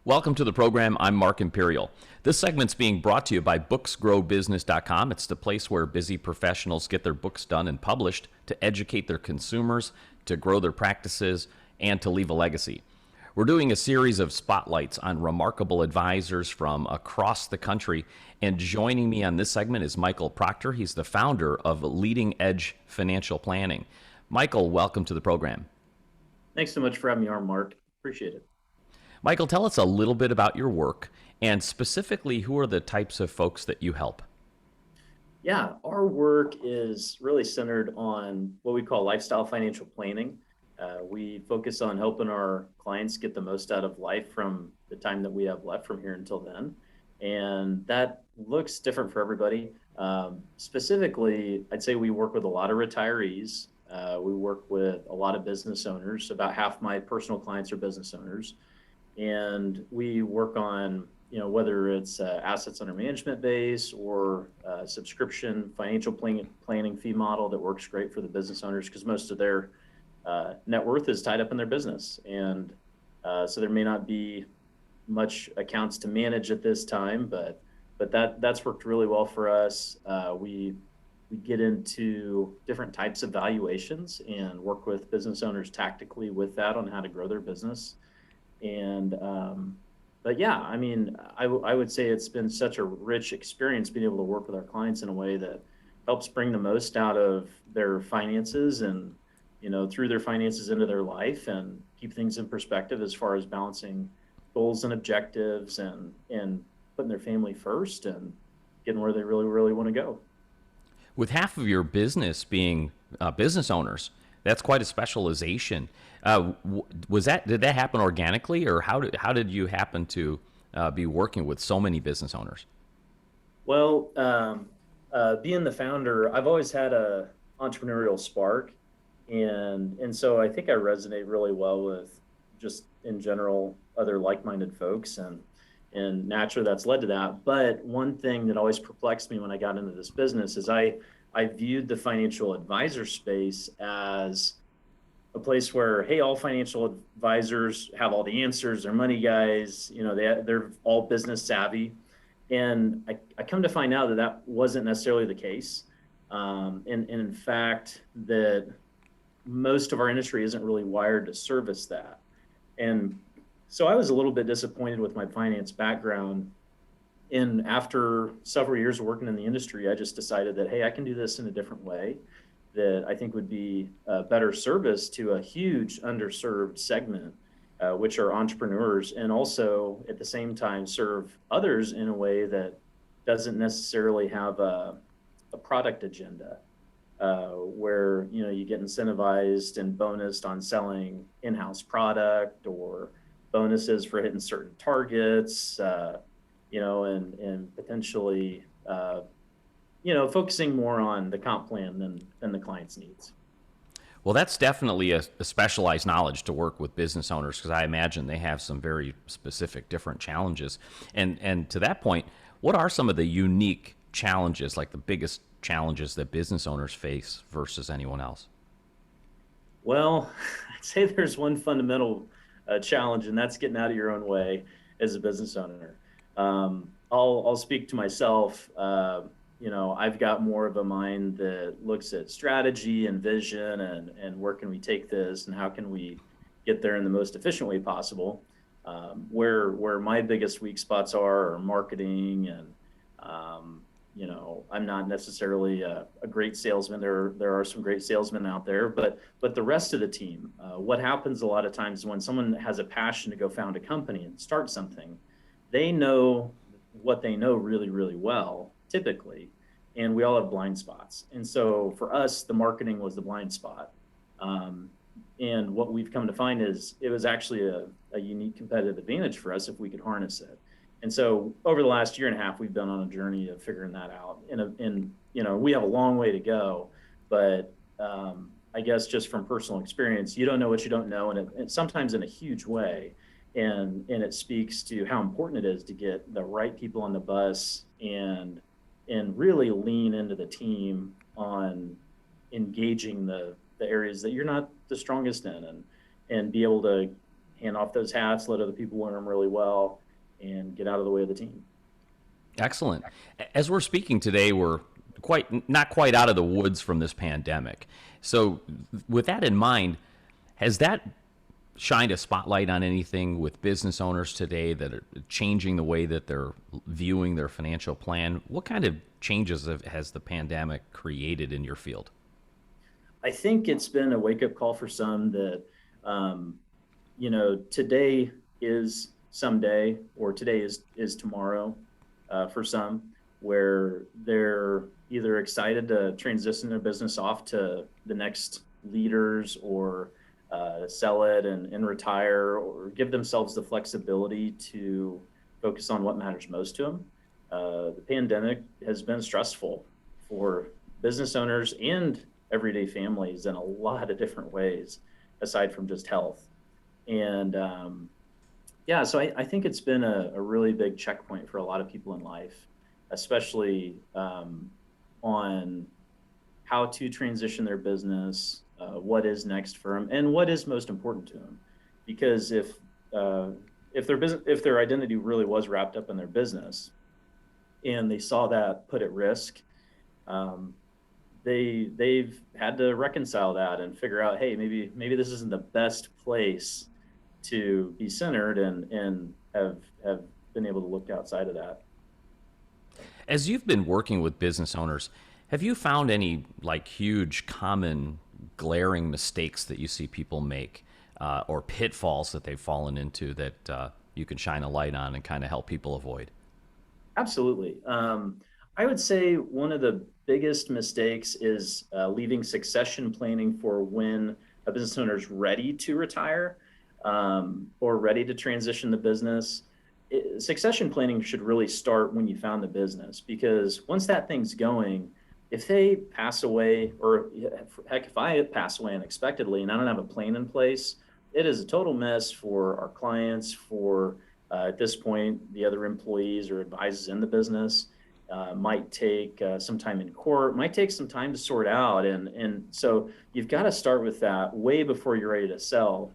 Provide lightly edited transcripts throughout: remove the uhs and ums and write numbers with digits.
Welcome to the program. I'm Mark Imperial. This segment's being brought to you by booksgrowbusiness.com. It's the place where busy professionals get their books done and published to educate their consumers, to grow their practices, and to leave a legacy. We're doing a series of spotlights on remarkable advisors from across the country, and joining me on this segment is Michael Proctor. He's the founder of Leading Edge Financial Planning. Michael, welcome to the program. Thanks so much for having me on, Mark. Appreciate it. Michael, tell us a little bit about your work, and specifically, who are the types of folks that you help? Yeah, our work is really centered on what we call lifestyle financial planning. We focus on helping our clients get the most out of life from the time that we have left from here until then. And that looks different for everybody. Specifically, I'd say we work with a lot of retirees. We work with a lot of business owners. About half my personal clients are business owners. And we work on, whether it's assets under management base or subscription financial planning fee model that works great for the business owners because most of their net worth is tied up in their business. And so there may not be much accounts to manage at this time, but that's worked really well for us. We get into different types of valuations and work with business owners tactically with that on how to grow their business. And, but yeah, I mean, I would say it's been such a rich experience being able to work with our clients in a way that helps bring the most out of their finances and, through their finances into their life and keep things in perspective as far as balancing goals and objectives and putting their family first and getting where they really, really want to go. With half of your business being business owners, that's quite a specialization. Did that happen organically, or how did you happen to be working with so many business owners? Well, being the founder, I've always had a entrepreneurial spark, and so I think I resonate really well with just in general other like-minded folks, and naturally that's led to that. But one thing that always perplexed me when I got into this business is I viewed the financial advisor space as a place where, hey, all financial advisors have all the answers. They're money guys. They're all business savvy. And I come to find out that wasn't necessarily the case. And in fact, that most of our industry isn't really wired to service that. And so I was a little bit disappointed with my finance background. And after several years of working in the industry, I just decided that, hey, I can do this in a different way that I think would be a better service to a huge underserved segment, which are entrepreneurs, and also at the same time serve others in a way that doesn't necessarily have a product agenda, where you get incentivized and bonused on selling in-house product or bonuses for hitting certain targets. And potentially, focusing more on the comp plan than the client's needs. Well, that's definitely a specialized knowledge to work with business owners, because I imagine they have some very specific different challenges. And to that point, what are some of the unique challenges, like the biggest challenges that business owners face versus anyone else? Well, I'd say there's one fundamental challenge, and that's getting out of your own way as a business owner. I'll speak to myself. I've got more of a mind that looks at strategy and vision and where can we take this and how can we get there in the most efficient way possible. Where my biggest weak spots are marketing and, I'm not necessarily a great salesman. There are some great salesmen out there, but the rest of the team, what happens a lot of times when someone has a passion to go found a company and start something, they know what they know really, really well, typically, and we all have blind spots. And so for us, the marketing was the blind spot. And what we've come to find is it was actually a unique competitive advantage for us if we could harness it. And so over the last year and a half, we've been on a journey of figuring that out. And we have a long way to go, but I guess just from personal experience, you don't know what you don't know, and sometimes in a huge way. And it speaks to how important it is to get the right people on the bus and really lean into the team on engaging the areas that you're not the strongest in and be able to hand off those hats, let other people wear them really well, and get out of the way of the team. Excellent. As we're speaking today, we're quite not quite out of the woods from this pandemic. So, with that in mind, has that shined a spotlight on anything with business owners today that are changing the way that they're viewing their financial plan? What kind of changes has the pandemic created in your field? I think it's been a wake up call for some that, um, today is someday, or today is tomorrow, for some, where they're either excited to transition their business off to the next leaders, or sell it and retire, or give themselves the flexibility to focus on what matters most to them. The pandemic has been stressful for business owners and everyday families in a lot of different ways, aside from just health. And yeah, so I think it's been a really big checkpoint for a lot of people in life, especially on how to transition their business, what is next for them, and what is most important to them. Because if their identity really was wrapped up in their business, and they saw that put at risk, um, they've had to reconcile that and figure out, hey, maybe this isn't the best place to be centered, and have been able to look outside of that. As you've been working with business owners, have you found any like huge common glaring mistakes that you see people make, or pitfalls that they've fallen into that you can shine a light on and kind of help people avoid? Absolutely. I would say one of the biggest mistakes is leaving succession planning for when a business owner is ready to retire, or ready to transition the business. Succession planning should really start when you found the business, because once that thing's going, if they pass away, or heck, if I pass away unexpectedly and I don't have a plan in place, it is a total mess for our clients, for at this point, the other employees or advisors in the business. Might take some time in court, might take some time to sort out. And so you've got to start with that way before you're ready to sell.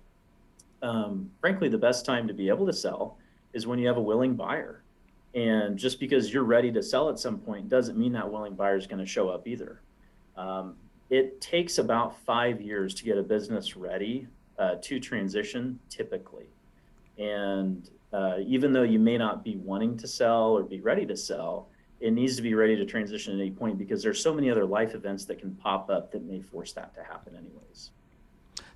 Frankly, the best time to be able to sell is when you have a willing buyer. And just because you're ready to sell at some point doesn't mean that willing buyer is going to show up either. It takes about 5 years to get a business ready to transition, typically. And even though you may not be wanting to sell or be ready to sell, it needs to be ready to transition at any point, because there's so many other life events that can pop up that may force that to happen anyways.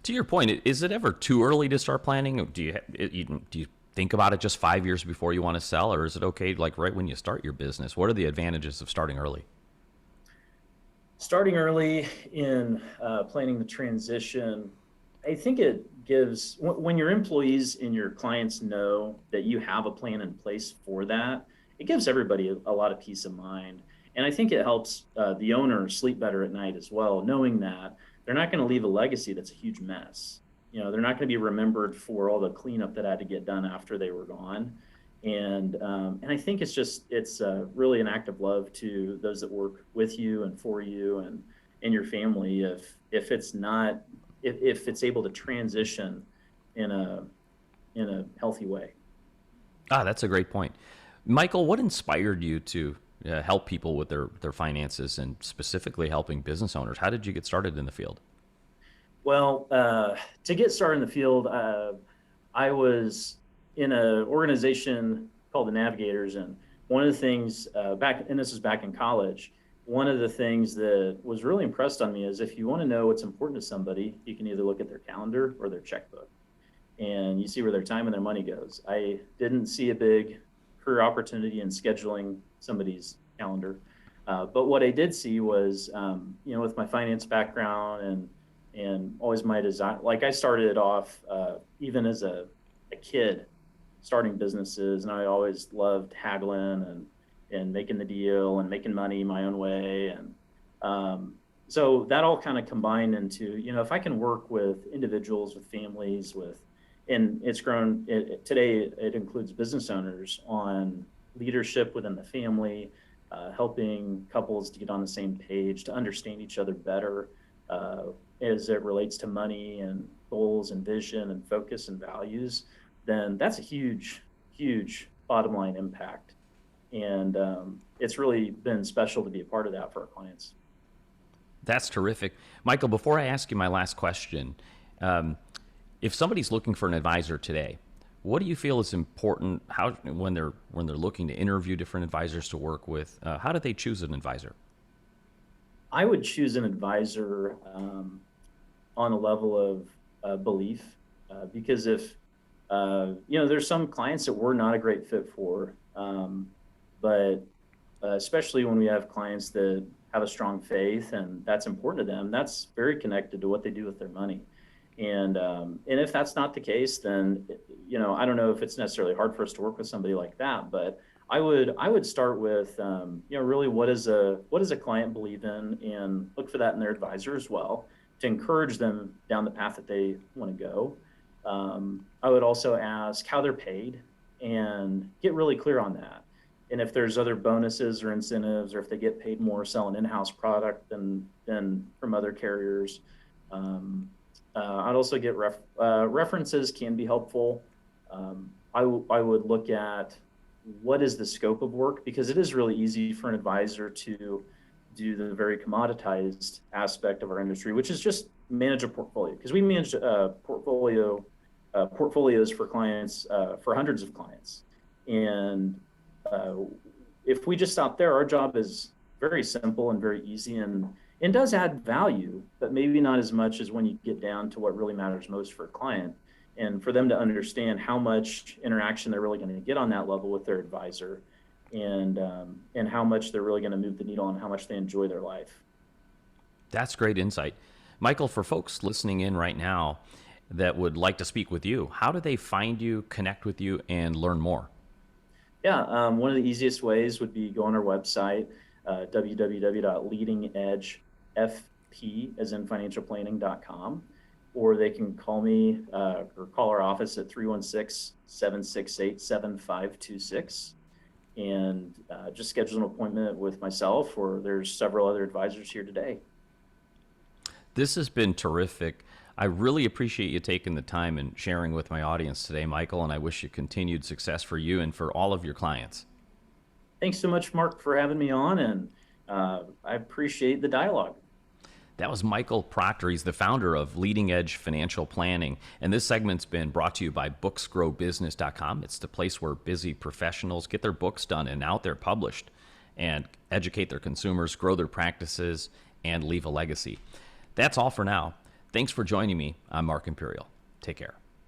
To your point, is it ever too early to start planning? Do you think about it just 5 years before you want to sell, or is it okay like right when you start your business? What are the advantages of starting early? Starting early in planning the transition, I think it gives, when your employees and your clients know that you have a plan in place for that, it gives everybody a lot of peace of mind. And I think it helps the owner sleep better at night as well, knowing that they're not going to leave a legacy that's a huge mess. They're not going to be remembered for all the cleanup that had to get done after they were gone. And I think it's really an act of love to those that work with you and for you and your family, if it's not, if it's able to transition in a healthy way. Ah, that's a great point. Michael, what inspired you to help people with their finances, and specifically helping business owners? How did you get started in the field? Well, to get started in the field, I was in an organization called the Navigators, and one of the things and this is back in college, one of the things that was really impressed on me is, if you want to know what's important to somebody, you can either look at their calendar or their checkbook, and you see where their time and their money goes. I didn't see a big career opportunity in scheduling somebody's calendar, but what I did see was, with my finance background and always my design, like I started off even as a kid starting businesses, and I always loved haggling and making the deal and making money my own way. And so that all kind of combined into, if I can work with individuals, with families, and it's grown, today it includes business owners, on leadership within the family, helping couples to get on the same page, to understand each other better, as it relates to money and goals and vision and focus and values, then that's a huge, huge bottom line impact. And it's really been special to be a part of that for our clients. That's terrific. Michael, before I ask you my last question, if somebody's looking for an advisor today, what do you feel is important? How when they're looking to interview different advisors to work with, how do they choose an advisor? I would choose an advisor on a level of belief, because if there's some clients that we're not a great fit for, but especially when we have clients that have a strong faith and that's important to them, that's very connected to what they do with their money. And if that's not the case, then I don't know if it's necessarily hard for us to work with somebody like that, but I would start with really what does a client believe in, and look for that in their advisor as well to encourage them down the path that they want to go. I would also ask how they're paid and get really clear on that. And if there's other bonuses or incentives, or if they get paid more selling in-house product than from other carriers. I'd also get references can be helpful. I would look at what is the scope of work, because it is really easy for an advisor to do the very commoditized aspect of our industry, which is just manage a portfolio, because we manage portfolios for clients, for hundreds of clients. And if we just stop there, our job is very simple and very easy, and does add value, but maybe not as much as when you get down to what really matters most for a client, and for them to understand how much interaction they're really going to get on that level with their advisor, and how much they're really going to move the needle on how much they enjoy their life. That's great insight. Michael, for folks listening in right now that would like to speak with you, how do they find you, connect with you, and learn more? Yeah, one of the easiest ways would be go on our website, www.leadingedgefp, as in financialplanning.com, or they can call me or call our office at 316-768-7526, and just schedule an appointment with myself, or there's several other advisors here today. This has been terrific. I really appreciate you taking the time and sharing with my audience today, Michael, and I wish you continued success for you and for all of your clients. Thanks so much, Mark, for having me on, and I appreciate the dialogue. That was Michael Proctor. He's the founder of Leading Edge Financial Planning. And this segment's been brought to you by booksgrowbusiness.com. It's the place where busy professionals get their books done and out there published, and educate their consumers, grow their practices, and leave a legacy. That's all for now. Thanks for joining me. I'm Mark Imperial. Take care.